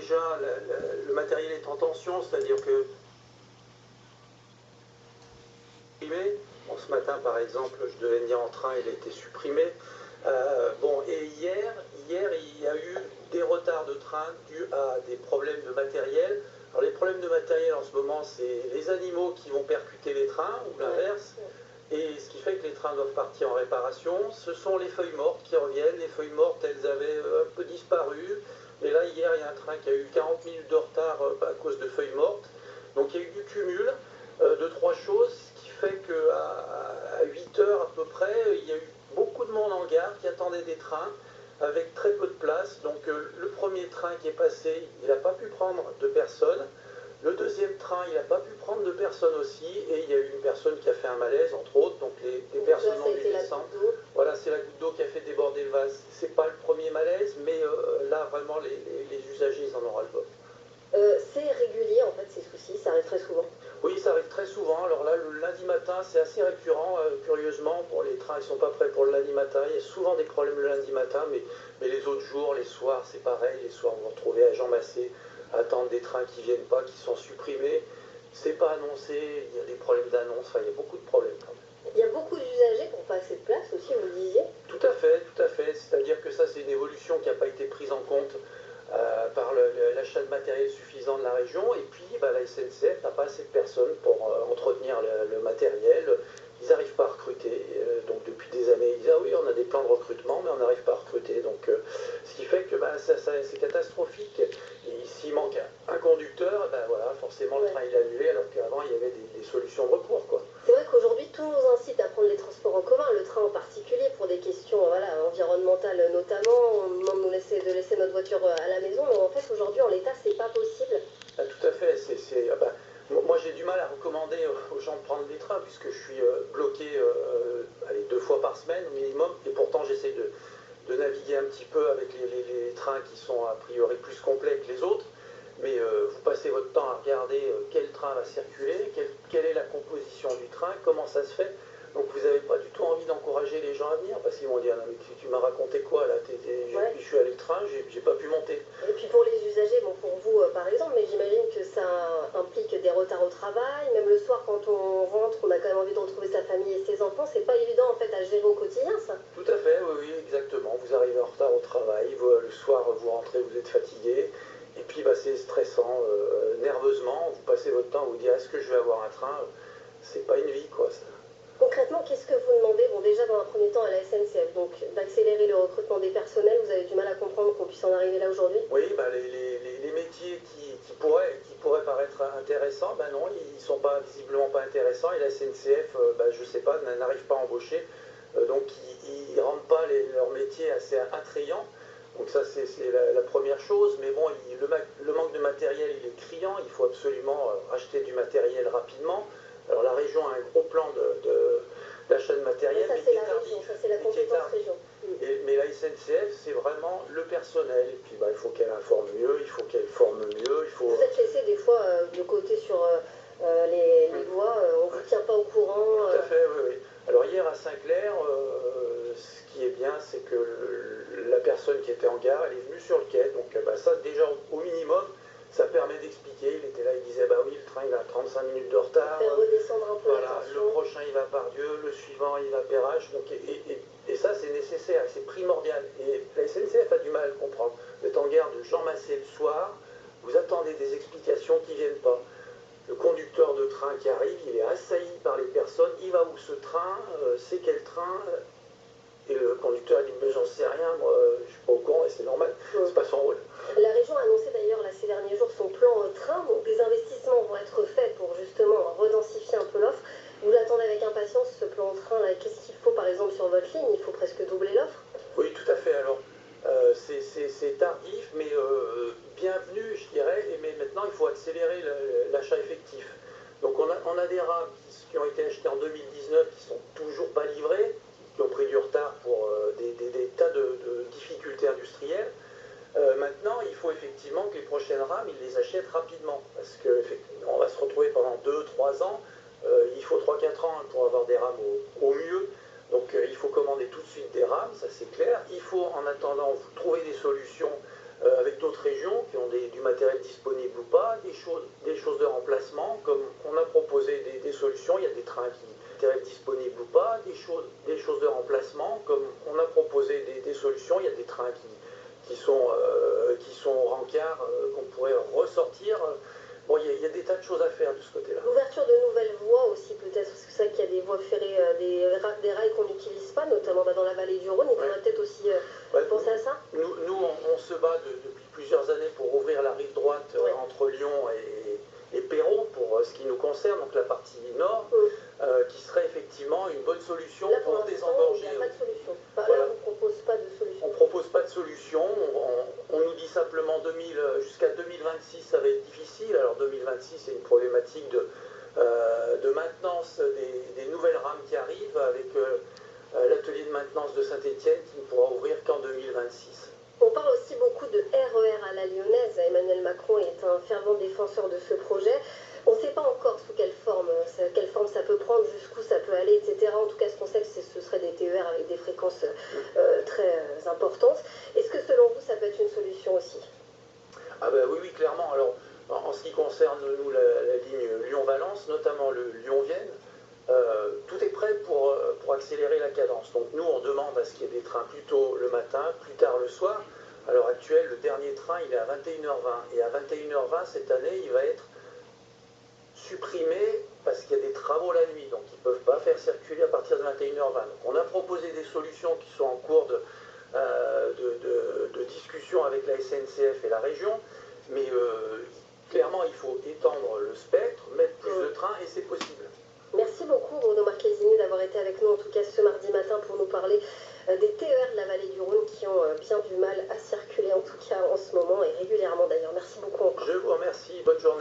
déjà, le matériel est en tension, c'est-à-dire que bon, ce matin, par exemple, je devais venir en train, il a été supprimé. Bon, et hier, il y a eu des retards de train dus à des problèmes de matériel. Alors, les problèmes de matériel en ce moment, c'est les animaux qui vont percuter les trains, ou l'inverse. Et ce qui fait que les trains doivent partir en réparation. Ce sont les feuilles mortes qui reviennent. Les feuilles mortes, elles avaient un peu disparu. Et là, hier, il y a un train qui a eu 40 minutes de retard à cause de feuilles mortes. Donc, il y a eu du cumul de trois choses, ce qui fait qu'à 8 heures à peu près, il y a eu beaucoup de monde en gare qui attendait des trains avec très peu de place. Donc, le premier train qui est passé, il n'a pas pu prendre de personnes. Le deuxième train, il n'a pas pu prendre de personnes aussi, et il y a eu une personne qui a fait un malaise, entre autres, donc les personnes ont dû descendre. Voilà, c'est la goutte d'eau qui a fait déborder le vase. C'est pas le premier malaise, mais là, vraiment, les usagers, ils en auront le bol. C'est régulier, en fait, ces soucis, ça arrive très souvent. Oui, ça arrive très souvent. Alors là, le lundi matin, c'est assez récurrent, curieusement. Bon, les trains, ils sont pas prêts pour le lundi matin. Il y a souvent des problèmes le lundi matin, mais les autres jours, les soirs, c'est pareil. Les soirs, on va retrouver à Jean Massé, attendre des trains qui viennent pas, qui sont supprimés. C'est pas annoncé, il y a des problèmes d'annonce, enfin, il y a beaucoup de problèmes quand même. Il y a beaucoup d'usagers qui n'ont pas assez de place aussi, vous le disiez. Tout à fait, tout à fait. C'est-à-dire que ça, c'est une évolution qui n'a pas été prise en compte par l'achat de matériel suffisant de la région. Et puis, la SNCF n'a pas assez de personnes pour entretenir le matériel. Ils n'arrivent pas à recruter. Donc, depuis des années, ils disent ah oui, on a des plans de recrutement, mais on n'arrive pas à recruter. Donc, ce qui fait que c'est catastrophique. Et s'il manque un conducteur, voilà, forcément, le train il est annulé, alors qu'avant, il y avait des solutions de recours, quoi. C'est vrai qu'aujourd'hui, tout nous incite à prendre les transports en commun, le train en particulier, pour des questions environnementales notamment. On demande de laisser notre voiture à la maison, mais en fait, aujourd'hui, en l'état, c'est pas possible. Ah, tout à fait. Moi, j'ai du mal à recommander aux gens de prendre des trains, puisque je suis bloqué 2 fois par semaine au minimum, et pourtant, j'essaie de naviguer un petit peu avec les trains qui sont a priori plus complets que les autres. Mais vous passez votre temps à regarder quel train va circuler, quelle est la composition du train, comment ça se fait. Donc vous n'avez pas du tout envie d'encourager les gens à venir, parce qu'ils vont dire non mais tu m'as raconté quoi là, je suis allé le train, j'ai pas pu monter. Et puis pour les usagers, bon pour vous par exemple, mais j'imagine que ça implique des retards au travail, même le soir quand on rentre, on a quand même envie de retrouver sa famille et ses enfants, c'est pas évident en fait à gérer au quotidien ça. Tout à fait, oui, exactement. Vous arrivez en retard au travail, le soir vous rentrez, vous êtes fatigué. Et puis c'est stressant, nerveusement, vous passez votre temps à vous dire est-ce que je vais avoir un train. C'est pas une vie quoi. Ça. Concrètement, qu'est-ce que vous demandez? Bon déjà dans un premier temps à la SNCF, donc d'accélérer le recrutement des personnels, vous avez du mal à comprendre qu'on puisse en arriver là aujourd'hui? Oui, les métiers qui pourraient paraître intéressants, non, ils sont pas visiblement pas intéressants et la SNCF, je sais pas, n'arrive pas à embaucher. Donc ils rendent pas leur métier assez attrayant. Donc ça c'est la première chose, mais bon, le manque de matériel il est criant, il faut absolument racheter du matériel rapidement. Alors la région a un gros plan d'achat de matériel, mais ça c'est la région, ça c'est la compétence région. Mais la SNCF c'est vraiment le personnel, et puis il faut qu'elle informe mieux, il faut qu'elle forme mieux, il faut... Vous êtes laissé des fois de côté sur les voies, on ne vous tient pas au courant. Tout à fait, oui, oui. Alors hier à Saint-Clair, ce qui est bien, c'est que la personne qui était en gare, elle est venue sur le quai. Donc ça, déjà, au minimum, ça permet d'expliquer. Il était là, il disait, bah oui, le train, il a 35 minutes de retard. Faire redescendre un peu voilà, la tension. Le prochain, il va à Pardieu, le suivant, il va à Perrache. Donc, et ça, c'est nécessaire, c'est primordial. Et la SNCF a du mal à le comprendre. Vous êtes en gare de Jean Massé le soir, vous attendez des explications qui ne viennent pas. Le conducteur de train qui arrive, il est assailli par les personnes. Il va où ce train c'est quel train? Et le conducteur dit mais j'en sais rien, moi je suis pas au courant et c'est normal, c'est pas son rôle. La région a annoncé d'ailleurs là, ces derniers jours son plan train, donc des investissements vont être faits pour justement redensifier un peu l'offre. Vous l'attendez avec impatience ce plan train là, qu'est-ce qu'il faut par exemple sur votre ligne? Il faut presque doubler l'offre? Oui tout à fait, alors c'est tardif mais bienvenu je dirais, mais maintenant il faut accélérer l'achat effectif. Donc on a des rames qui ont été achetées en 2019 qui sont toujours pas livrées, qui ont pris du retard pour des tas de difficultés industrielles. Maintenant, il faut effectivement que les prochaines rames, ils les achètent rapidement, parce qu'on va se retrouver pendant 2-3 ans, il faut 3-4 ans pour avoir des rames au mieux, donc il faut commander tout de suite des rames, ça c'est clair. Il faut en attendant trouver des solutions avec d'autres régions qui ont du matériel disponible ou pas, des choses de remplacement, comme on a proposé des solutions, il y a des trains qui matériel disponible ou pas, des choses de remplacement, comme on a proposé des solutions, il y a des trains qui sont rencarts, qu'on pourrait ressortir. Bon, il y a des tas de choses à faire de ce côté-là. L'ouverture de nouvelles voies aussi peut-être, parce que c'est vrai qu'il y a des voies ferrées, des rails qu'on n'utilise pas, notamment dans la vallée du Rhône. Il faudrait peut-être aussi penser à ça. Nous on se bat depuis plusieurs années pour ouvrir la rive droite entre Lyon et Perron, pour ce qui nous concerne, donc la partie nord, qui serait effectivement une bonne solution là, pour désengorger. Il n'y a pas de solution. Enfin, voilà. Là, on ne propose pas de solution. On ne propose pas de solution. On nous dit simplement jusqu'à 2026, ça va être difficile. Alors 2026, c'est une problématique de maintenance des nouvelles rames qui arrivent, avec l'atelier de maintenance de Saint-Étienne qui ne pourra ouvrir qu'en 2026. On parle aussi beaucoup de RER à la lyonnaise. Emmanuel Macron est un fervent défenseur de ce projet. On ne sait pas encore sous quelle forme ça peut prendre, jusqu'où ça peut aller, etc. En tout cas, ce qu'on sait, ce serait des TER avec des fréquences très importantes. Est-ce que selon vous, ça peut être une solution aussi? Ah ben oui, clairement. Alors, en ce qui concerne, nous, la ligne Lyon-Valence, notamment le Lyon-Vienne, tout est prêt pour accélérer la cadence. Donc nous, on demande à ce qu'il y ait des trains plus tôt le matin, plus tard le soir. À l'heure actuelle, le dernier train, il est à 21h20. Et à 21h20, cette année, il va être supprimé parce qu'il y a des travaux la nuit. Donc ils ne peuvent pas faire circuler à partir de 21h20. Donc on a proposé des solutions qui sont en cours de discussion avec la SNCF et la région. Mais clairement, il faut étendre le spectre, mettre plus de trains, et c'est possible. Merci beaucoup Bruno Marchesini d'avoir été avec nous en tout cas ce mardi matin pour nous parler des TER de la vallée du Rhône qui ont bien du mal à circuler en tout cas en ce moment et régulièrement d'ailleurs. Merci beaucoup encore. Je vous remercie, bonne journée.